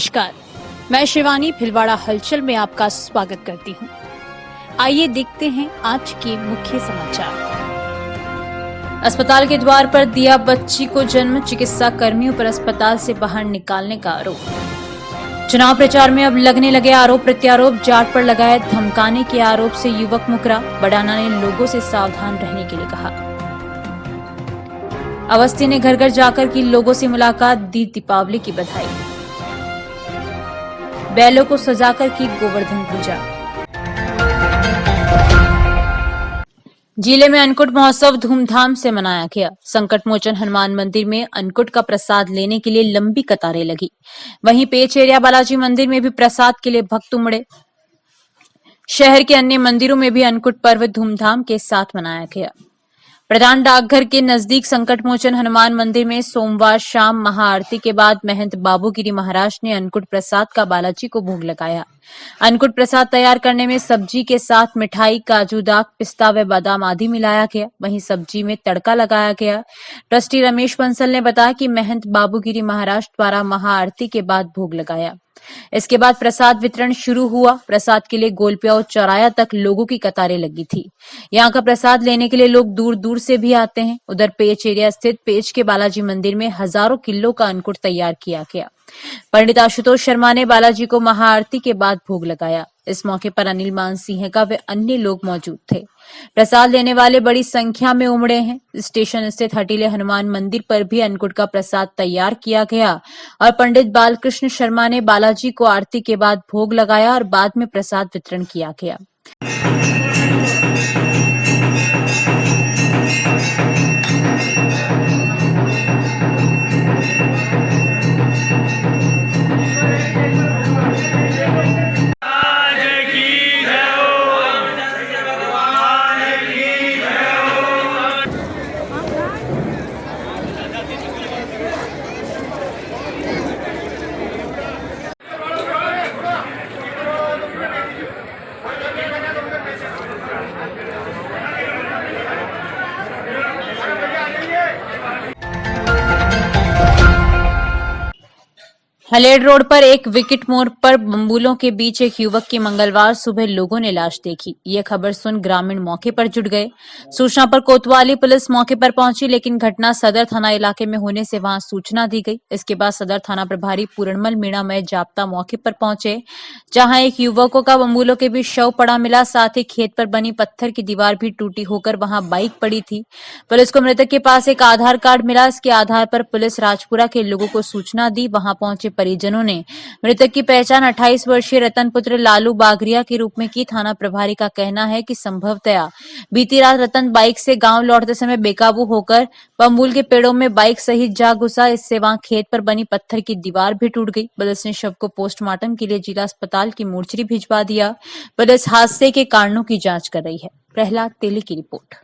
नमस्कार, मैं शिवानी भिलवाड़ा हलचल में आपका स्वागत करती हूँ। आइए देखते हैं आज के मुख्य समाचार। अस्पताल के द्वार पर दिया बच्ची को जन्म, चिकित्सा कर्मियों पर अस्पताल से बाहर निकालने का आरोप। चुनाव प्रचार में अब लगने लगे आरोप प्रत्यारोप। जाट पर लगाए धमकाने के आरोप से युवक मुकरा। बड़ाना ने लोगों से सावधान रहने के लिए कहा। अवस्थी ने घर घर जाकर की लोगों से मुलाकात, दी दीपावली की बधाई। बैलों को सजाकर की गोवर्धन पूजा। जिले में अन्नकूट महोत्सव धूमधाम से मनाया गया। संकट मोचन हनुमान मंदिर में अन्नकूट का प्रसाद लेने के लिए लंबी कतारें लगी। वहीं पेचेरिया बालाजी मंदिर में भी प्रसाद के लिए भक्त उमड़े। शहर के अन्य मंदिरों में भी अन्नकूट पर्व धूमधाम के साथ मनाया गया। प्रधान डाकघर के नजदीक संकट मोचन हनुमान मंदिर में सोमवार शाम महाआरती के बाद महंत बाबूगिरी महाराज ने अन्नकूट प्रसाद का बालाजी को भोग लगाया। अन्नकूट प्रसाद तैयार करने में सब्जी के साथ मिठाई, काजू दाग, पिस्ता व बादाम आदि मिलाया गया। वहीं सब्जी में तड़का लगाया गया। ट्रस्टी रमेश बंसल ने बताया कि महंत बाबूगिरी महाराज द्वारा महाआरती के बाद भोग लगाया। इसके बाद प्रसाद वितरण शुरू हुआ। प्रसाद के लिए गोलपिया चौराया तक लोगों की कतारें लगी थी। यहाँ का प्रसाद लेने के लिए लोग दूर दूर से भी आते हैं। उधर पेच एरिया स्थित पेच के बालाजी मंदिर में हजारों किलो का अन्नकूट तैयार किया गया। पंडित आशुतोष शर्मा ने बालाजी को महाआरती के बाद भोग लगाया। इस मौके पर अनिल मान सिंह का व अन्य लोग मौजूद थे। प्रसाद लेने वाले बड़ी संख्या में उमड़े हैं। स्टेशन स्थित हटीले हनुमान मंदिर पर भी अन्नकूट का प्रसाद तैयार किया गया और पंडित बालकृष्ण शर्मा ने बालाजी को आरती के बाद भोग लगाया और बाद में प्रसाद वितरण किया गया। हलेड रोड पर एक विकेट मोड़ पर बम्बूलों के बीच एक युवक की मंगलवार सुबह लोगों ने लाश देखी। ये खबर सुन ग्रामीण मौके पर जुट गए। सूचना पर कोतवाली पुलिस मौके पर पहुंची, लेकिन घटना सदर थाना इलाके में होने से वहां सूचना दी गई। इसके बाद सदर थाना प्रभारी पूरणमल मीणामय जाप्ता मौके पर पहुंचे, जहां एक युवकों का बम्बूलों के बीच शव पड़ा मिला। साथ ही खेत पर बनी पत्थर की दीवार भी टूटी होकर वहां बाइक पड़ी थी। पुलिस को मृतक के पास एक आधार कार्ड मिला। इसके आधार पर पुलिस राजपुरा के लोगों को सूचना दी। वहां पहुंचे परिजनों ने मृतक की पहचान 28 वर्षीय रतन पुत्र लालू बागरिया के रूप में की। थाना प्रभारी का कहना है कि संभवतया बीती रात रतन बाइक से गांव लौटते समय बेकाबू होकर बम्बूल के पेड़ों में बाइक सहित जा घुसा। इससे वहां खेत पर बनी पत्थर की दीवार भी टूट गई। पुलिस ने शव को पोस्टमार्टम के लिए जिला अस्पताल की मोर्चरी भिजवा दिया। पुलिस हादसे के कारणों की जांच कर रही है। प्रहलाद तेली की रिपोर्ट।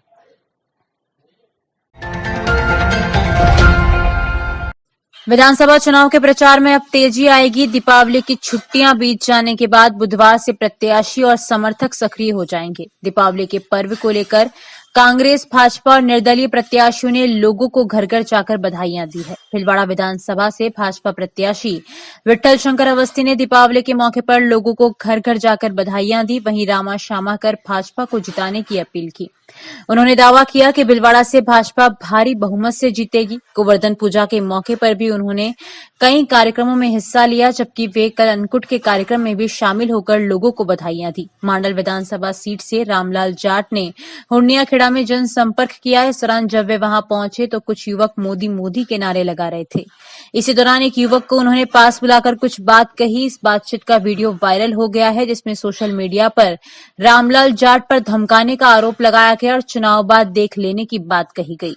विधानसभा चुनाव के प्रचार में अब तेजी आएगी। दीपावली की छुट्टियां बीत जाने के बाद बुधवार से प्रत्याशी और समर्थक सक्रिय हो जाएंगे। दीपावली के पर्व को लेकर कांग्रेस, भाजपा और निर्दलीय प्रत्याशियों ने लोगों को घर घर जाकर बधाइयां दी है। भिलवाड़ा विधानसभा से भाजपा प्रत्याशी विठल शंकर अवस्थी ने दीपावली के मौके पर लोगों को घर घर जाकर बधाइयां दी। वहीं रामा श्यामा कर भाजपा को जिताने की अपील की। उन्होंने दावा किया कि भिलवाड़ा से भाजपा भारी बहुमत से जीतेगी। गोवर्धन पूजा के मौके पर भी उन्होंने कई कार्यक्रमों में हिस्सा लिया, जबकि वे कल अन्नकूट के कार्यक्रम में भी शामिल होकर लोगों को बधाइयां दी। मांडल विधानसभा सीट से रामलाल जाट ने हुर्निया खेड़ा में जनसंपर्क किया। इस दौरान जब वे वहां पहुंचे तो कुछ युवक मोदी मोदी के नारे लगा रहे थे। इसी दौरान एक युवक को उन्होंने पास बुलाकर कुछ बात कही। इस बातचीत का वीडियो वायरल हो गया है, जिसमें सोशल मीडिया पर रामलाल जाट पर धमकाने का आरोप लगाया गया और चुनाव बाद देख लेने की बात कही गई।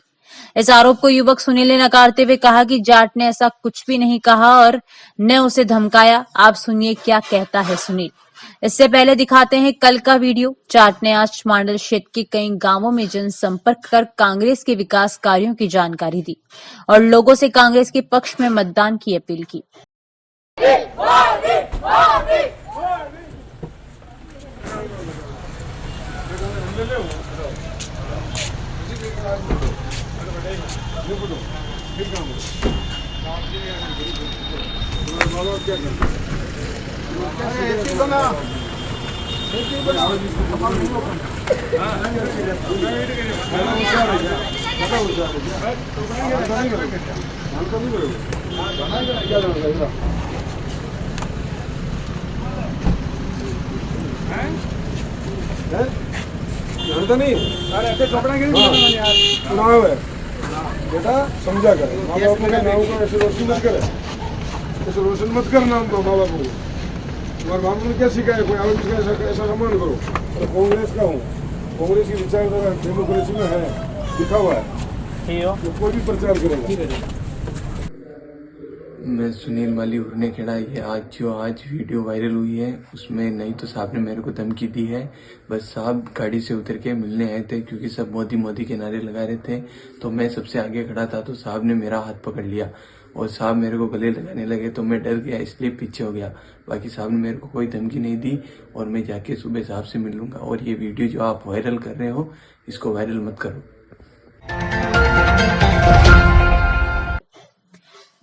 इस आरोप को युवक सुनील ने नकारते हुए कहा कि जाट ने ऐसा कुछ भी नहीं कहा और न उसे धमकाया। आप सुनिए क्या कहता है सुनील। इससे पहले दिखाते हैं कल का वीडियो। जाट ने आज मांडल क्षेत्र के कई गांवों में जनसंपर्क कर कांग्रेस के विकास कार्यों की जानकारी दी और लोगों से कांग्रेस के पक्ष में मतदान की अपील की। जानता नहीं ऐसे कपड़ा चुनाव है बेटा, समझा कर माँ बाप के नाम को ऐसे रोशन मत करे, ऐसे रोशन मत कर नाम को माँ बाप को। तुम्हारे बाप ने क्या सिखाया, कोई आगे का ऐसा सम्मान करो। तो कांग्रेस का हूँ, कांग्रेस की विचारधारा डेमोक्रेसी में है, लिखा हुआ है, तो कोई भी प्रचार करेगा। मैं सुनील माली उर्नेखेड़ा। ये आज वीडियो वायरल हुई है, उसमें नहीं तो साहब ने मेरे को धमकी दी है। बस साहब गाड़ी से उतर के मिलने आए थे, क्योंकि सब मोदी मोदी के नारे लगा रहे थे, तो मैं सबसे आगे खड़ा था, तो साहब ने मेरा हाथ पकड़ लिया और साहब मेरे को गले लगाने लगे, तो मैं डर गया, इसलिए पीछे हो गया। बाकी साहब ने मेरे को कोई धमकी नहीं दी और मैं जाके सुबह साहब से मिल लूंगा। और ये वीडियो जो आप वायरल कर रहे हो, इसको वायरल मत करो।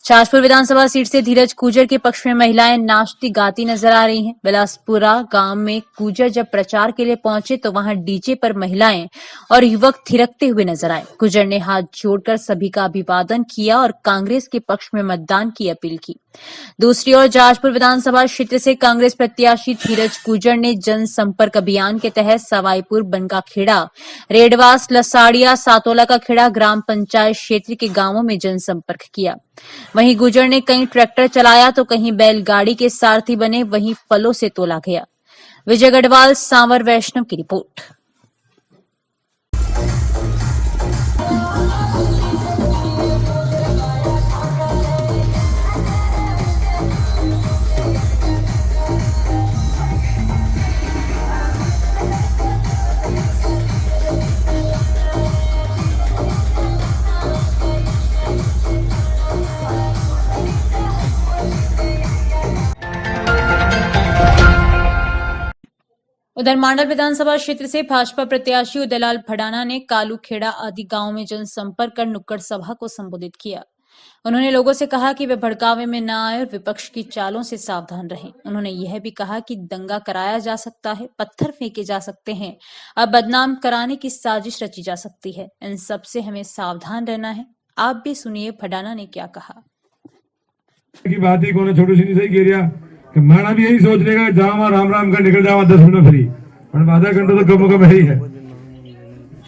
शाहजपुर विधानसभा सीट से धीरज गुर्जर के पक्ष में महिलाएं नाचती गाती नजर आ रही हैं। बिलासपुरा गांव में गुर्जर जब प्रचार के लिए पहुंचे तो वहां डीजे पर महिलाएं और युवक थिरकते हुए नजर आए। गुर्जर ने हाथ जोड़कर सभी का अभिवादन किया और कांग्रेस के पक्ष में मतदान की अपील की। दूसरी ओर शाहजपुर विधानसभा क्षेत्र से कांग्रेस प्रत्याशी धीरज गुर्जर ने जनसंपर्क अभियान के तहत सवाईपुर, बनकाखेड़ा, रेडवास, लसाड़िया, सातोला का खेड़ा ग्राम पंचायत क्षेत्र के गांवों में जनसंपर्क किया। वहीं गुर्जर ने कहीं ट्रैक्टर चलाया तो कहीं बैलगाड़ी के सारथी बने, वहीं फलों से तोला गया। विजय गढ़वाल, सांवर वैष्णव की रिपोर्ट। उधर मांडल विधानसभा क्षेत्र से भाजपा प्रत्याशी उदयलाल भड़ाना ने कालूखेड़ा आदि गांव में जनसंपर्क कर नुक्कड़ सभा को संबोधित किया। उन्होंने लोगों से कहा कि वे भड़कावे में न आए और विपक्ष की चालों से सावधान रहें। उन्होंने यह भी कहा कि दंगा कराया जा सकता है, पत्थर फेंके जा सकते हैं, अब बदनाम कराने की साजिश रची जा सकती है। इन सब से हमें सावधान रहना है। आप भी सुनिए भड़ाना ने क्या कहा। की बात ही कोने छोटू सी सही कह रहा कि माना भी यही सोच लेगा, जावा राम राम कर निकल जावा 10 मिनट फ्री, पर आधा घंटा तो कम कम ही है।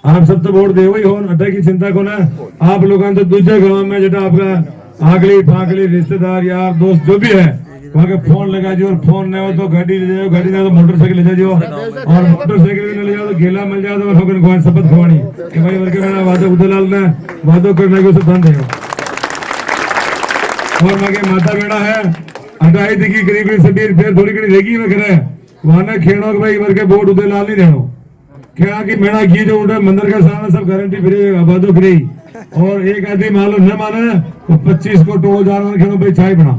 आप सब तो वोट देवो ही हो, अड्डा की चिंता को ना। आप लोगों तो दूसरे गांव में जो आपका आगली फागली रिश्तेदार यार दोस्त जो भी है, वहाँ के फोन लगा जो, और फोन नहीं हो तो गाड़ी ले जाओ, गाड़ी नहीं हो तो मोटरसाइकिल ले जाओ, और मोटरसाइकिल भी ले जाओ तो गेला मिल जाए तो लोगों शपथ खवानी कि भाई वर्के मैंने वादो उदयलाल ने वादो करने को बंद है। और मगे माता बेड़ा है अटाई दिखी करीब फिर थोड़ी घड़ी रहेगी मैं करे वहां खेड़ो भाई वर्के बोर्ड उदयलाल नहीं देनो क्या कि मेरा की जो उठा मंदिर का सामने सब गारंटी फ्री आबादो फ्री। और एक आदमी मालूम न माने तो 25 को टोलो जा रहा खेड़ो भाई चाय बना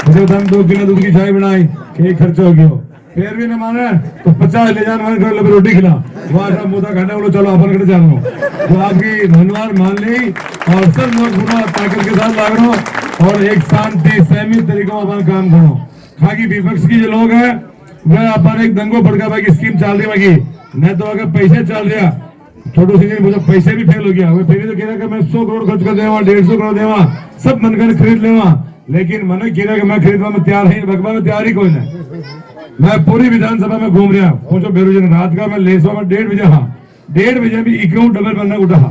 मुझे 2 किलो दूध की चाय बनाई, एक खर्चा हो गया, फिर भी न माने तो 50 ले जाना रोटी खिला, वहां मुद्दा खाने बोलो चलो अपन कटे जानो। तो आपकी धन्यवाद मान ली और सब लोग गुना ताकत के साथ लाग रहो और एक शांति सहमित तरीकों अपन काम करो। खाकी विपक्ष की जो लोग है वह अपन एक दंगो भड़का की स्कीम चल रही बाकी नहीं तो अगर पैसे चल रहा छोटो सी मुझे पैसे भी फेल हो गया, वो फिर तो कह रहा कि मैं 100 करोड़ खर्च कर देवा, 150 करोड़ देवा, सब मनकर खरीद लेवा, लेकिन मन कह रहा कि मैं खरीदवा में तैयार है, भगवा में तैयार ही कोई नहीं। मैं पूरी विधानसभा में घूम रहा पूछो बेरोजन रात का मैं लेसवा में 1:30 बजे, हाँ 1:30 बजे भी अकाउंट डबल बनना उठा।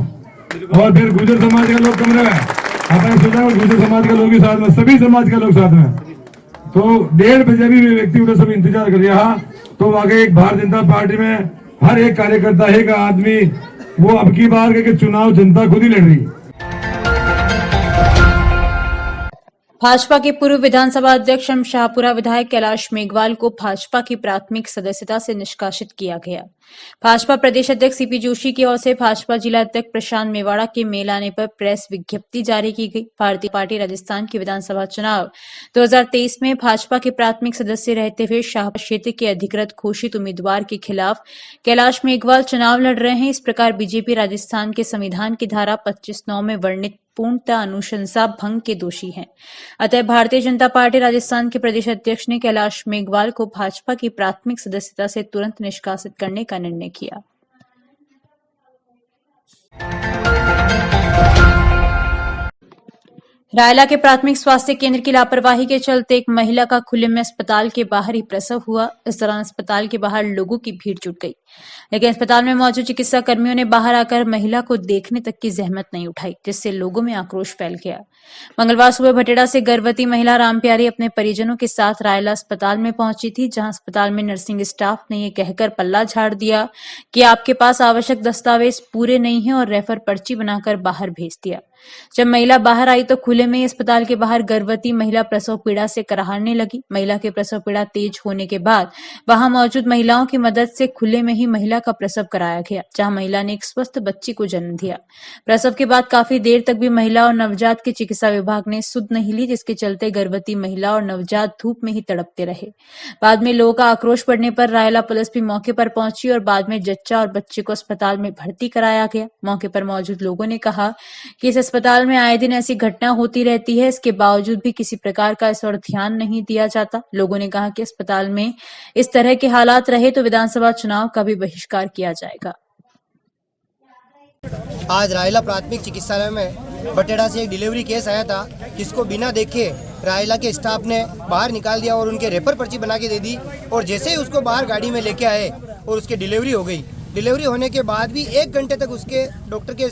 और फिर गुर्जर समाज के लोग कम रहे, आपने सोचा गुर्जर समाज के लोग भी साथ में, सभी समाज के लोग साथ में, तो 1:30 बजे भी व्यक्ति उधर सब इंतजार कर रहा। तो आगे एक भारतीय जनता पार्टी में हर एक कार्यकर्ता एक आदमी वो अब की बार के चुनाव जनता खुद ही लड़ रही। भाजपा के पूर्व विधानसभा अध्यक्ष एवं शाहपुरा विधायक कैलाश मेघवाल को भाजपा की प्राथमिक सदस्यता से निष्कासित किया गया। भाजपा प्रदेश अध्यक्ष सीपी जोशी की ओर से भाजपा जिला अध्यक्ष प्रशांत मेवाड़ा के मेल आने पर प्रेस विज्ञप्ति जारी की गई। भारतीय पार्टी राजस्थान के विधानसभा चुनाव 2023 में भाजपा के प्राथमिक सदस्य रहते हुए शाहपुरा क्षेत्र के अधिकृत घोषित उम्मीदवार के खिलाफ कैलाश मेघवाल चुनाव लड़ रहे हैं। इस प्रकार बीजेपी राजस्थान के संविधान की धारा 25(9) में वर्णित पूर्णतः अनुशंसा भंग के दोषी हैं। अतः भारतीय जनता पार्टी राजस्थान के प्रदेश अध्यक्ष ने कैलाश मेघवाल को भाजपा की प्राथमिक सदस्यता से तुरंत निष्कासित करने का निर्णय किया। रायला के प्राथमिक स्वास्थ्य केंद्र की लापरवाही के चलते एक महिला का खुले में अस्पताल के बाहर ही प्रसव हुआ। इस दौरान अस्पताल के बाहर लोगों की भीड़ जुट गई, लेकिन अस्पताल में मौजूद चिकित्सा कर्मियों ने बाहर आकर महिला को देखने तक की जहमत नहीं उठाई, जिससे लोगों में आक्रोश फैल गया। मंगलवार सुबह भटेड़ा से गर्भवती महिला रामप्यारी अपने परिजनों के साथ रायला अस्पताल में पहुंची थी, जहां अस्पताल में नर्सिंग स्टाफ ने यह कहकर पल्ला झाड़ दिया कि आपके पास आवश्यक दस्तावेज पूरे नहीं है और रेफर पर्ची बनाकर बाहर भेज दिया। जब महिला बाहर आई तो खुले में अस्पताल के बाहर गर्भवती महिला प्रसव पीड़ा से कराहने लगी। महिला के प्रसव पीड़ा तेज होने के बाद वहां मौजूद महिलाओं की मदद से खुले में ही महिला का प्रसव कराया गया, जहां महिला ने एक स्वस्थ बच्ची को जन्म दिया। प्रसव के बाद काफी देर तक भी महिला और नवजात की चिकित्सा विभाग ने सुध नहीं ली, जिसके चलते गर्भवती महिला और नवजात धूप में ही तड़पते रहे। बाद में लोगों का आक्रोश बढ़ने पर रायला पुलिस भी मौके पर पहुंची और बाद में जच्चा और बच्चे को अस्पताल में भर्ती कराया गया। मौके पर मौजूद लोगों ने कहा कि इस अस्पताल में आए दिन ऐसी घटना होती रहती है, इसके बावजूद भी किसी प्रकार का इस और ध्यान नहीं दिया जाता। लोगों ने कहा कि अस्पताल में इस तरह के हालात रहे तो विधानसभा चुनाव का भी बहिष्कार किया जाएगा। आज रायला प्राथमिक चिकित्सालय में बटेड़ा से एक डिलीवरी केस आया था, जिसको बिना देखे रायला के स्टाफ ने बाहर निकाल दिया और उनके रेफर पर्ची बना के दे दी। और जैसे ही उसको बाहर गाड़ी में लेके आए और उसकी डिलीवरी हो गई। डिलीवरी होने के बाद भी 1 घंटे तक उसके डॉक्टर के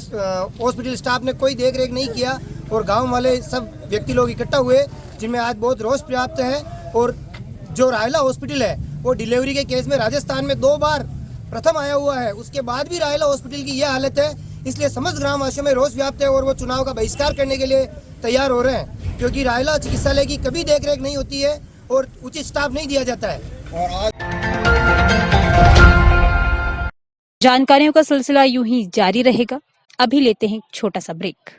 हॉस्पिटल स्टाफ ने कोई देख रेख नहीं किया और गांव वाले सब व्यक्ति लोग इकट्ठा हुए, जिनमें आज बहुत रोष प्राप्त है। और जो रायला हॉस्पिटल है वो डिलीवरी के केस में राजस्थान में 2 बार प्रथम आया हुआ है, उसके बाद भी रायला हॉस्पिटल की यह हालत है। इसलिए समस्त ग्रामवासियों में रोष व्याप्त है और वो चुनाव का बहिष्कार करने के लिए तैयार हो रहे हैं, क्योंकि रायला चिकित्सालय की कभी देख रेख नहीं होती है और उचित स्टाफ नहीं दिया जाता है। और जानकारियों का सिलसिला यूं ही जारी रहेगा। अभी लेते हैं एक छोटा सा ब्रेक।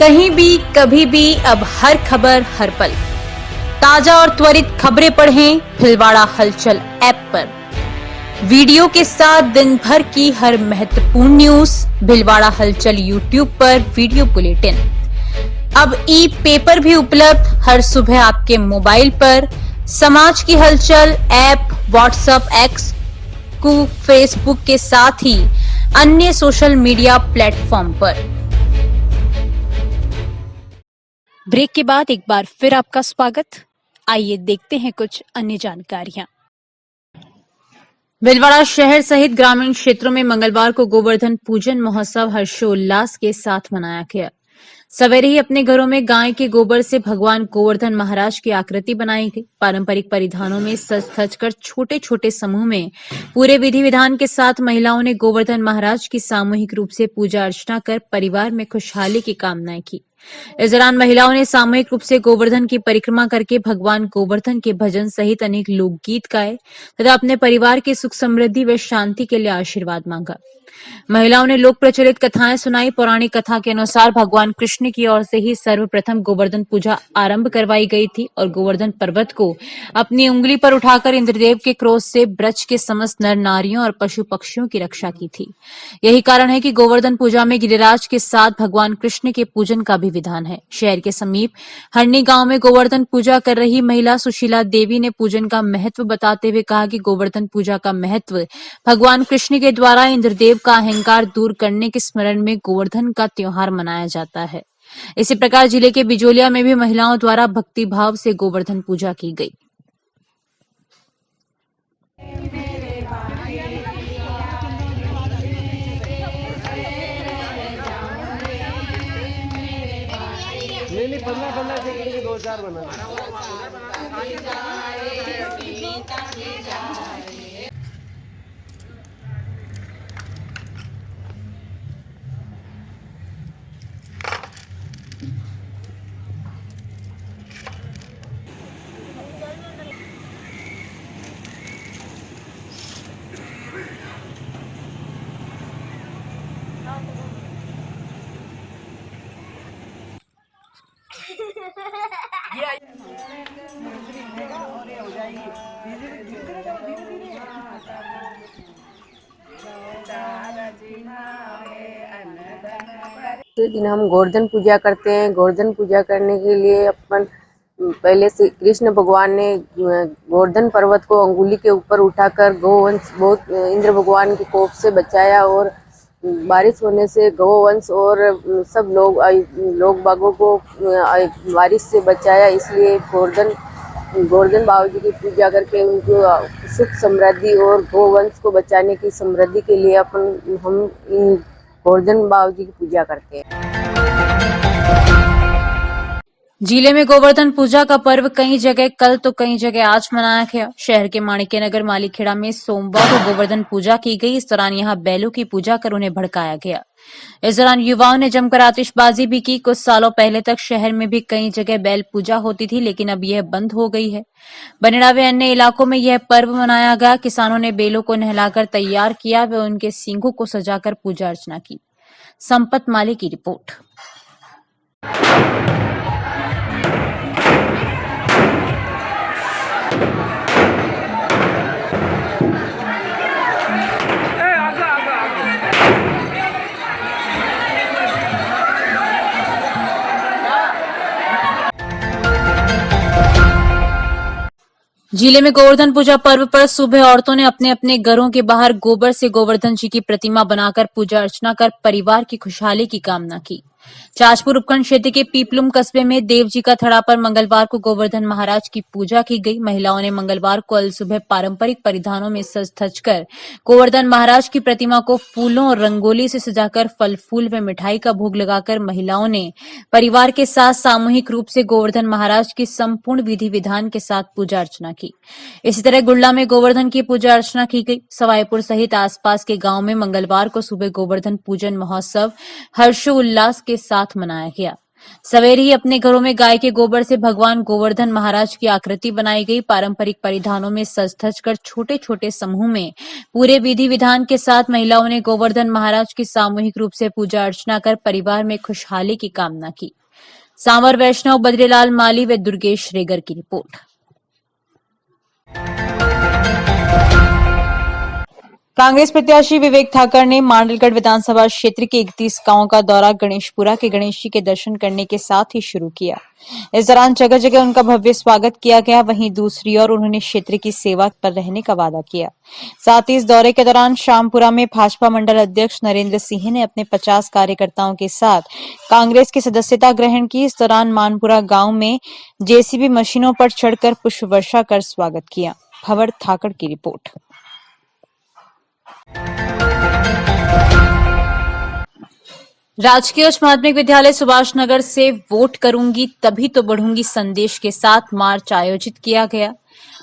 कहीं भी कभी भी अब हर खबर हर पल, ताजा और त्वरित खबरें पढ़ें भिलवाड़ा हलचल ऐप पर। वीडियो के साथ दिन भर की हर महत्वपूर्ण न्यूज भिलवाड़ा हलचल यूट्यूब पर वीडियो बुलेटिन। अब ई पेपर भी उपलब्ध हर सुबह आपके मोबाइल पर। समाज की हलचल ऐप व्हाट्सएप, एक्स, फेसबुक के साथ ही अन्य सोशल मीडिया प्लेटफॉर्म पर। ब्रेक के बाद एक बार फिर आपका स्वागत। आइए देखते हैं कुछ अन्य जानकारियां। भिलवाड़ा शहर सहित ग्रामीण क्षेत्रों में मंगलवार को गोवर्धन पूजन महोत्सव हर्षोल्लास के साथ मनाया गया। सवेरे ही अपने घरों में गाय के गोबर से भगवान गोवर्धन महाराज की आकृति बनाई गई। पारंपरिक परिधानों में सज धज कर छोटे छोटे समूह में पूरे विधि विधान के साथ महिलाओं ने गोवर्धन महाराज की सामूहिक रूप से पूजा अर्चना कर परिवार में खुशहाली की कामनाएं की। इस दौरान महिलाओं ने सामूहिक रूप से गोवर्धन की परिक्रमा करके भगवान गोवर्धन के भजन सहित अनेक लोकगीत गाए तथा अपने परिवार की सुख समृद्धि व शांति के लिए आशीर्वाद मांगा। महिलाओं ने लोक प्रचलित कथाएं सुनाई। पौराणिक कथा के अनुसार भगवान कृष्ण की ओर से ही सर्वप्रथम गोवर्धन पूजा आरंभ करवाई गई थी और गोवर्धन पर्वत को अपनी उंगली पर उठाकर इंद्रदेव के क्रोध से ब्रज के समस्त नर नारियों और पशु पक्षियों की रक्षा की थी। यही कारण है कि गोवर्धन पूजा में गिरिराज के साथ भगवान कृष्ण के पूजन का भी विधान है। शहर के समीप हरनी गांव में गोवर्धन पूजा कर रही महिला सुशीला देवी ने पूजन का महत्व बताते हुए कहा कि गोवर्धन पूजा का महत्व भगवान कृष्ण के द्वारा इंद्रदेव का अहंकार दूर करने के स्मरण में गोवर्धन का त्योहार मनाया जाता है। इसी प्रकार जिले के बिजोलिया में भी महिलाओं द्वारा भक्ति भाव से गोवर्धन पूजा की गई। नहीं 15 सेकंड के 2-4 बना। के दिन हम गोवर्धन पूजा करते हैं। गोवर्धन पूजा करने के लिए अपन पहले से कृष्ण भगवान ने गोवर्धन पर्वत को अंगुली के ऊपर उठाकर गौवंश बहुत इंद्र भगवान के कोप से बचाया और बारिश होने से गौवंश और सब लोग बागों को बारिश से बचाया। इसलिए गोवर्धन बाबा जी की पूजा करके उनको सुख समृद्धि और गौवंश को बचाने की समृद्धि के लिए हम गोवर्धन बाबा जी की पूजा करते हैं। जिले में गोवर्धन पूजा का पर्व कई जगह कल तो कई जगह आज मनाया गया। शहर के माणिक्यनगर मालीखेड़ा में सोमवार को गोवर्धन पूजा की गई। इस दौरान यहां बैलों की पूजा कर उन्हें भड़काया गया। इस दौरान युवाओं ने जमकर आतिशबाजी भी की। कुछ सालों पहले तक शहर में भी कई जगह बैल पूजा होती थी, लेकिन अब यह बंद हो गई है। बनेड़ा व अन्य इलाकों में यह पर्व मनाया गया। किसानों ने बैलों को नहलाकर तैयार किया व उनके सींगों को सजाकर पूजा अर्चना की। संपत माली की रिपोर्ट। जिले में गोवर्धन पूजा पर्व पर सुबह औरतों ने अपने अपने घरों के बाहर गोबर से गोवर्धन जी की प्रतिमा बनाकर पूजा अर्चना कर परिवार की खुशहाली की कामना की। चाचपुर उपखंड क्षेत्र के पीपलुम कस्बे में देव जी का थड़ा पर मंगलवार को गोवर्धन महाराज की पूजा की गई। महिलाओं ने मंगलवार को अल सुबह पारंपरिक परिधानों में सज धज कर गोवर्धन महाराज की प्रतिमा को फूलों और रंगोली से सजाकर फल फूल व मिठाई का भोग लगाकर महिलाओं ने परिवार के साथ सामूहिक रूप से गोवर्धन महाराज की संपूर्ण विधि विधान के साथ पूजा अर्चना की। इसी तरह गुड़ला में गोवर्धन की पूजा अर्चना की गई। सवाईपुर सहित आसपास के गांव में मंगलवार को सुबह गोवर्धन पूजन महोत्सव हर्षोल्लास के साथ मनाया गया। सवेरे ही अपने घरों में गाय के गोबर से भगवान गोवर्धन महाराज की आकृति बनाई गई। पारंपरिक परिधानों में सज धज कर छोटे छोटे समूह में पूरे विधि विधान के साथ महिलाओं ने गोवर्धन महाराज की सामूहिक रूप से पूजा अर्चना कर परिवार में खुशहाली की कामना की। सांवर वैष्णव, बद्रीलाल माली व दुर्गेश रेगर की रिपोर्ट। कांग्रेस प्रत्याशी विवेक ठाकर ने मांडलगढ़ विधानसभा क्षेत्र के 31 गांवों का दौरा गणेशपुरा के गणेश जी के दर्शन करने के साथ ही शुरू किया। इस दौरान जगह जगह उनका भव्य स्वागत किया गया। वहीं दूसरी ओर उन्होंने क्षेत्र की सेवा पर रहने का वादा किया। साथ ही इस दौरे के दौरान शामपुरा में भाजपा मंडल अध्यक्ष नरेंद्र सिंह ने अपने 50 कार्यकर्ताओं के साथ कांग्रेस की सदस्यता ग्रहण की। इस दौरान मानपुरा गांव में जेसीबी मशीनों पर चढ़कर पुष्प वर्षा कर स्वागत किया। भंवर ठाकर की रिपोर्ट। राजकीय उच्च माध्यमिक विद्यालय सुभाष नगर से वोट करूंगी तभी तो बढ़ूंगी संदेश के साथ मार्च आयोजित किया गया।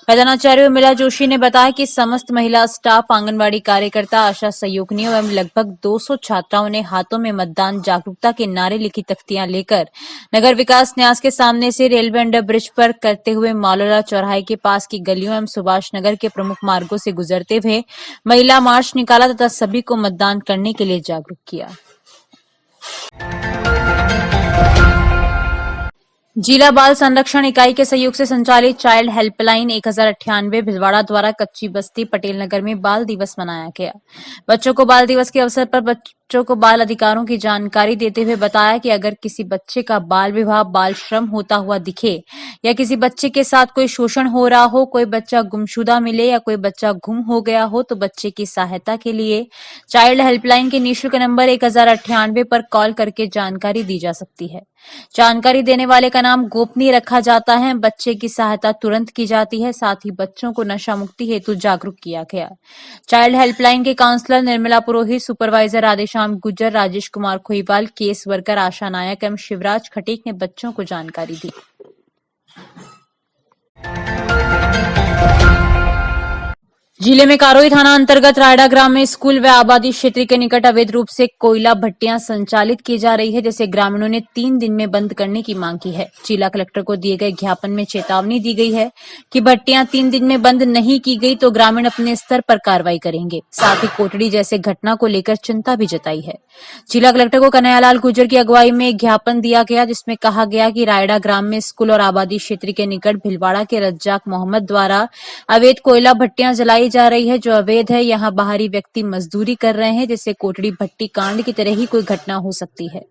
प्रधानाचार्य उर्मिला जोशी ने बताया कि समस्त महिला स्टाफ, आंगनबाड़ी कार्यकर्ता, आशा सहयोगिनियों एवं लगभग 200 छात्राओं ने हाथों में मतदान जागरूकता के नारे लिखी तख्तियां लेकर नगर विकास न्यास के सामने से रेलवे अंडर ब्रिज पर करते हुए मौलाना चौराहे के पास की गलियों एवं सुभाष नगर के प्रमुख मार्गों से गुजरते हुए महिला मार्च निकाला तथा सभी को मतदान करने के लिए जागरूक किया। जिला बाल संरक्षण इकाई के सहयोग से संचालित चाइल्ड हेल्पलाइन 1098 भिलवाड़ा द्वारा कच्ची बस्ती पटेल नगर में बाल दिवस मनाया गया। बच्चों को बाल दिवस के अवसर पर बच्चों को बाल अधिकारों की जानकारी देते हुए बताया कि अगर किसी बच्चे का बाल विवाह, बाल श्रम होता हुआ दिखे या किसी बच्चे के साथ कोई शोषण हो रहा हो, कोई बच्चा गुमशुदा मिले या कोई बच्चा गुम हो गया हो, तो बच्चे की सहायता के लिए चाइल्ड हेल्पलाइन के निःशुल्क नंबर 1098 पर कॉल करके जानकारी दी जा सकती है। जानकारी देने वाले का नाम गोपनीय रखा जाता है। बच्चे की सहायता तुरंत की जाती है। साथ ही बच्चों को नशा मुक्ति हेतु जागरूक किया गया। चाइल्ड हेल्पलाइन के counsellor Nirmala Purohit, supervisor Radheshyam Gujjar, Rajesh Kumar Khoiwal, case worker Asha Nayak एवं शिवराज खटीक ने बच्चों को जानकारी दी। जिले में कारोई थाना अंतर्गत रायडा ग्राम में स्कूल व आबादी क्षेत्र के निकट अवैध रूप से कोयला भट्टियां संचालित की जा रही है, जिसे ग्रामीणों ने 3 दिन में बंद करने की मांग की है। जिला कलेक्टर को दिए गए ज्ञापन में चेतावनी दी गई है कि भट्टियां 3 दिन में बंद नहीं की गई तो ग्रामीण अपने स्तर पर कार्रवाई करेंगे। साथ ही कोटड़ी जैसे घटना को लेकर चिंता भी जताई है। जिला कलेक्टर को कन्हैयालाल गुर्जर की अगुवाई में एक ज्ञापन दिया गया, जिसमें कहा गया कि रायडा ग्राम में स्कूल और आबादी क्षेत्र के निकट भिलवाड़ा के रज्जाक मोहम्मद द्वारा अवैध कोयला भट्टियां जलाई जा रही है जो अवैध है। यहाँ बाहरी व्यक्ति मजदूरी कर रहे हैं, जिससे कोटड़ी भट्टी कांड की तरह ही कोई घटना हो सकती है।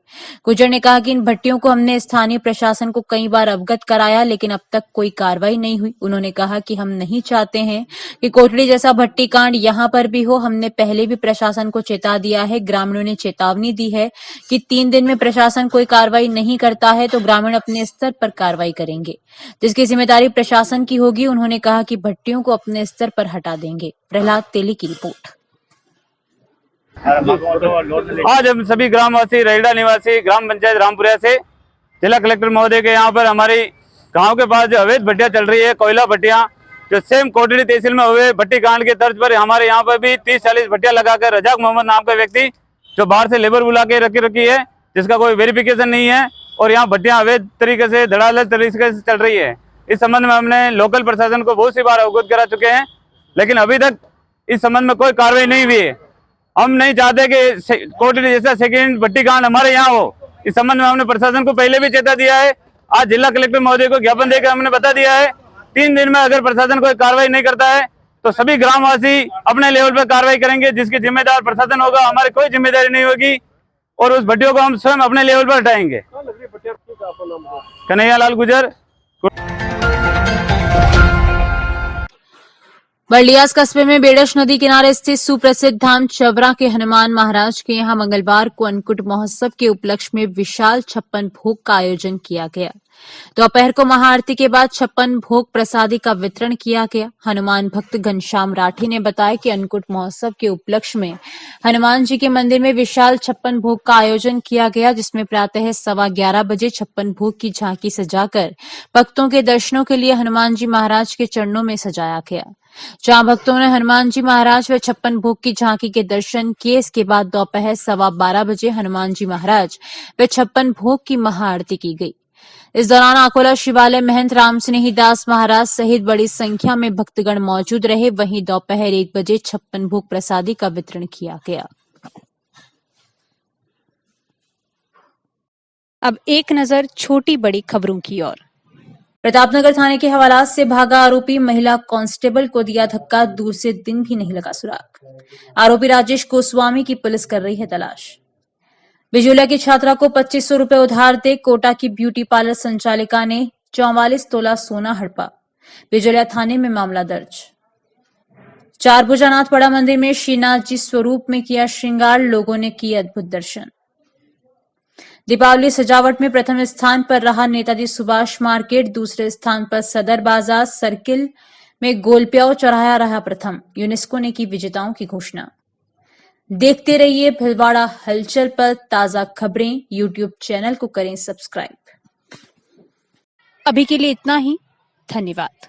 गुर्जर ने कहा कि इन भट्टियों को हमने स्थानीय प्रशासन को कई बार अवगत कराया, लेकिन अब तक कोई कार्रवाई नहीं हुई। उन्होंने कहा कि हम नहीं चाहते हैं कि कोटड़ी जैसा भट्टी कांड यहाँ पर भी हो। हमने पहले भी प्रशासन को चेता दिया है। ग्रामीणों ने चेतावनी दी है कि 3 दिन में प्रशासन कोई कार्रवाई नहीं करता है तो ग्रामीण अपने स्तर पर कार्रवाई करेंगे, जिसकी जिम्मेदारी प्रशासन की होगी। उन्होंने कहा कि भट्टियों को अपने स्तर पर हटा देंगे। प्रहलाद तेली की रिपोर्ट। आज हम सभी ग्रामवासी, रैला निवासी, ग्राम पंचायत रामपुरा से जिला कलेक्टर महोदय के यहाँ पर हमारी गांव के पास जो अवैध भट्टियां चल रही है, कोयला भट्टियां, जो सेम कोटड़ी तहसील में हुए भट्टी कांड के तर्ज पर हमारे यहाँ पर भी 30-40 भट्टियां लगाकर रजाक मोहम्मद नाम का व्यक्ति जो बाहर से लेबर बुला के रखी है, जिसका कोई वेरिफिकेशन नहीं है, और यहाँ भट्टियां अवैध तरीके से, धड़ाधड़ तरीके से चल रही है। इस संबंध में हमने लोकल प्रशासन को बहुत सी बार अवगत करा चुके हैं, लेकिन अभी तक इस संबंध में कोई कार्रवाई नहीं हुई है। हम नहीं चाहते कि कोटड़ी जैसा सेकेंड भट्टी कांड हमारे यहाँ हो। इस संबंध में हमने प्रशासन को पहले भी चेता दिया है। आज जिला कलेक्टर महोदय को ज्ञापन देकर हमने बता दिया है 3 दिन में अगर प्रशासन कोई कार्रवाई नहीं करता है तो सभी ग्रामवासी अपने लेवल पर कार्रवाई करेंगे, जिसकी जिम्मेदार प्रशासन होगा। हमारी कोई जिम्मेदारी नहीं होगी और उस भट्टियों को हम स्वयं अपने लेवल पर हटाएंगे। कन्हैया लाल गुजर। बर्लियास कस्बे में बेड़श नदी किनारे स्थित सुप्रसिद्ध धाम चवरा के हनुमान महाराज के यहाँ मंगलवार को अन्नकूट महोत्सव के उपलक्ष्य में विशाल 56 भोग का आयोजन किया गया। दोपहर को महाआरती के बाद 56 भोग प्रसादी का वितरण किया गया। हनुमान भक्त घनश्याम राठी ने बताया कि अन्नकूट महोत्सव के उपलक्ष्य में हनुमान जी के मंदिर में विशाल 56 भोग का आयोजन किया गया, जिसमें प्रातः 11:15 बजे 56 भोग की झांकी सजाकर भक्तों के दर्शनों के लिए हनुमान जी महाराज के चरणों में सजाया गया। जहां भक्तों ने हनुमान जी महाराज व 56 भोग की झांकी के दर्शन किए। इसके बाद दोपहर 12:15 बजे हनुमान जी महाराज व 56 भोग की महाआरती की गई। इस दौरान आकोला शिवालय महंत राम स्नेही दास महाराज सहित बड़ी संख्या में भक्तगण मौजूद रहे। वहीं दोपहर 1 बजे 56 भोग प्रसादी का वितरण किया गया। अब एक नजर छोटी बड़ी खबरों की ओर। प्रतापनगर थाने के हवालात से भागा आरोपी महिला कांस्टेबल को दिया धक्का, दूर से दिन भी नहीं लगा सुराग। आरोपी राजेश गोस्वामी की पुलिस कर रही है तलाश। बिजुलिया की छात्रा को 2500 रुपए उधार दे कोटा की ब्यूटी पार्लर संचालिका ने 44 तोला सोना हड़पा। बिजुलिया थाने में मामला दर्ज। चार भुजानाथ बड़ा मंदिर में श्रीनाथ जी स्वरूप में किया श्रृंगार, लोगों ने किए अद्भुत दर्शन। दीपावली सजावट में प्रथम स्थान पर रहा नेताजी सुभाष मार्केट, दूसरे स्थान पर सदर बाजार सर्किल में गोलप्याओ चौराहा रहा प्रथम। यूनेस्को ने की विजेताओं की घोषणा। देखते रहिए भिलवाड़ा हलचल पर ताजा खबरें। यूट्यूब चैनल को करें सब्सक्राइब। अभी के लिए इतना ही, धन्यवाद।